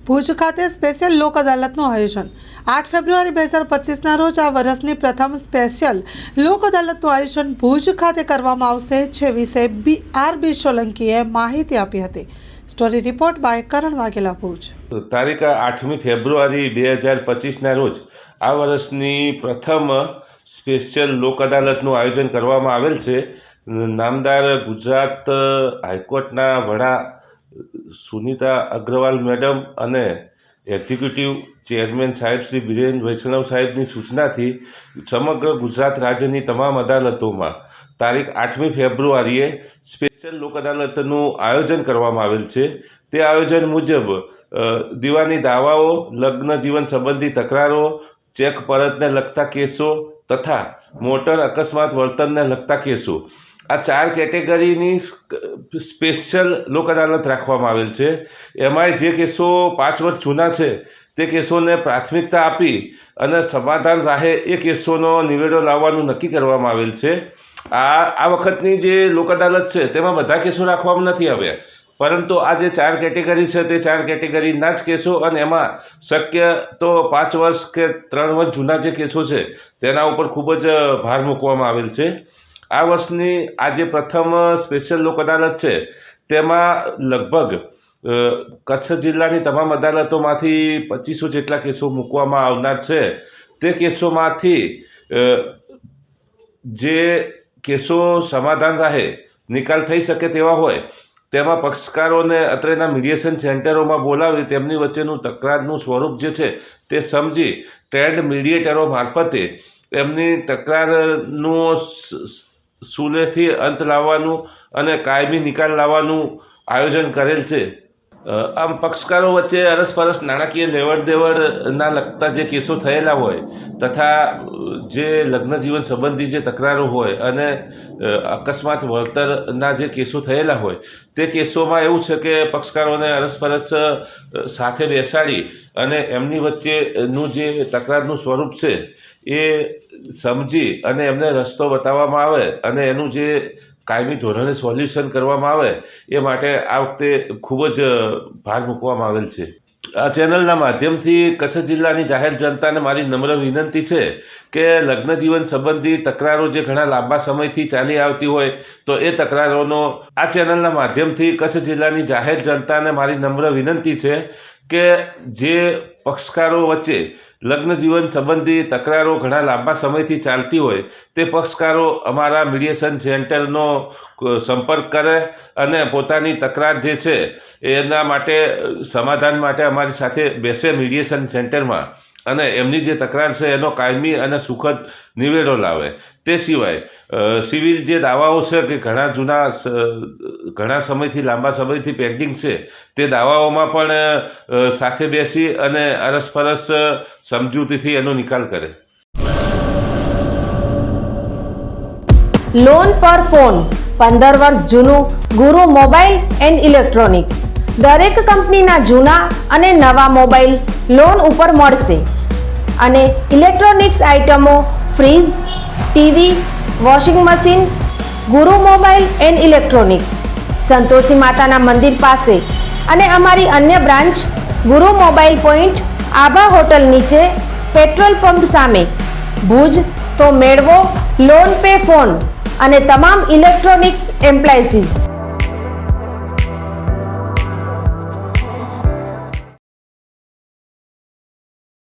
ભુજ ખાતે સ્પેશિયલ લોક અદાલતનું આયોજન 8 ફેબ્રુઆરી 2025ના રોજ આ વર્ષની પ્રથમ સ્પેશિયલ લોક અદાલતનું આયોજન ભુજ ખાતે કરવામાં આવશે છે વિશે આર.બી. સોલંકીએ માહિતી આપી હતી। સ્ટોરી રિપોર્ટ બાય કરણ વાઘેલા ભુજ। તારીખ 8મી ફેબ્રુઆરી 2025ના રોજ આ વર્ષની પ્રથમ સ્પેશિયલ લોક અદાલતનું આયોજન કરવામાં આવેલ છે। નામદાર ગુજરાત હાઈકોર્ટના વડા સુનીતા અગ્રવાલ મેડમ અને એક્ઝિક્યુટિવ ચેરમેન સાહેબ શ્રી બિરેન વૈષ્ણવ સાહેબની સૂચનાથી સમગ્ર ગુજરાત રાજ્યની તમામ અદાલતોમાં તારીખ 8મી ફેબ્રુઆરીએ સ્પેશિયલ લોક અદાલતનું આયોજન કરવામાં આવેલ છે। તે આયોજન મુજબ દીવાની દાવાઓ, લગ્ન જીવન સંબંધી તકરારો, ચેક પરતને લગતા કેસો તથા મોટર અકસ્માત વર્તનને લગતા કેસો, આ 4 કેટેગરીની સ્પેશિયલ લોક અદાલત રાખવામાં આવેલ છે। એમાંય જે કેસો 5 વર્ષ જૂના છે તે કેસોને પ્રાથમિકતા આપી અને સમાધાન રાહે એ કેસોનો નિવેડો લાવવાનું નક્કી કરવામાં આવેલ છે। આ વખતની જે લોક અદાલત છે તેમાં બધા કેસો રાખવામાં નથી આવ્યા, પરંતુ આ જે 4 કેટેગરી છે તે 4 કેટેગરીના જ કેસો અને એમાં શક્ય તો 5 વર્ષ કે 3 વર્ષ જૂના જે કેસો છે તેના ઉપર ખૂબ જ ભાર મૂકવામાં આવેલ છે। આ વર્ષની આ જે પ્રથમ સ્પેશિયલ લોક અદાલત છે તેમાં લગભગ કચ્છ જિલ્લાની તમામ અદાલતોમાંથી 2500 જેટલા કેસો મૂકવામાં આવનાર છે। તે કેસોમાંથી જે કેસો સમાધાન રાહે નિકાલ થઈ શકે તેવા હોય તેમાં પક્ષકારોને અત્રેના મીડિયેશન સેન્ટરોમાં બોલાવી તેમની વચ્ચેનું તકરારનું સ્વરૂપ જે છે તે સમજી ટ્રેન્ડ મીડિયેટરો મારફતે એમની તકરારનું સુલેથી અંત લાવવાનું અને કાયમી નિકાલ લાવવાનું આયોજન કરેલ છે। આમ પક્ષકારો વચ્ચે અરસપરસ નાણાકીય લેવડ દેવડના લગતા જે કેસો થયેલા હોય તથા જે લગ્ન જીવન સંબંધી જે તકરારો હોય અને અકસ્માત વળતરના જે કેસો થયેલા હોય તે કેસોમાં એવું છે કે પક્ષકારોને અરસપરસ સાથે બેસાડી અને એમની વચ્ચેનું જે તકરારનું સ્વરૂપ છે એ સમજી અને એમને રસ્તો બતાવવામાં આવે અને એનું જે કાયમી ધોરણે સોલ્યુશન કરવામાં આવે એ માટે આ વખતે ખૂબ જ ભાર મૂકવામાં આવેલ છે। આ ચેનલના માધ્યમથી કચ્છ જિલ્લાની જાહેર જનતાને મારી નમ્ર વિનંતી છે કે લગ્ન જીવન સંબંધી તકરારો જે ઘણા લાંબા સમયથી ચાલી આવતી હોય તો એ તકરારોનો આ ચેનલના માધ્યમથી કચ્છ જિલ્લાની જાહેર જનતાને મારી નમ્ર વિનંતી છે કે જે પક્ષકારો વચ્ચે લગ્ન જીવન સંબંધી તકરારો ઘણા લાંબા સમયથી ચાલતી હોય તે પક્ષકારો અમારા મીડિયેશન સેન્ટરનો સંપર્ક કરે અને પોતાની તકરાર જે છે એના માટે સમાધાન માટે અમારી સાથે બેસે મીડિયેશન સેન્ટરમાં અને એમની જે તકરાર છે એનો કાયમી અને સુખદ નિવેડો લાવે। તે સિવાય સિવિલ જે દાવાઓ છે કે ઘણા સમયથી લાંબા સમયથી પેન્ડિંગ છે તે દાવાઓમાં પણ સાથે બેસી અને અરસપરસ સમજૂતીથી એનો નિકાલ કરે। લોન પર ફોન 15 વર્ષ જૂનું ગુરુ મોબાઈલ એન્ડ ઇલેક્ટ્રોનિક્સ દરેક કંપનીના જૂના અને નવા મોબાઈલ લોન ઉપર મળશે અને ઇલેક્ટ્રોનિક્સ આઇટમો ફ્રીજ, ટીવી, વોશિંગ મશીન ગુરુ મોબાઈલ એન્ડ ઇલેક્ટ્રોનિક્સ સંતોષી માતાના મંદિર પાસે અને અમારી અન્ય બ્રાન્ચ ગુરુ મોબાઈલ પોઈન્ટ આભા હોટલ નીચે પેટ્રોલ પંપ સામે ભુજ। તો મેળવો લોન પે ફોન અને તમામ ઇલેક્ટ્રોનિક્સ એપ્લાયન્સીસ।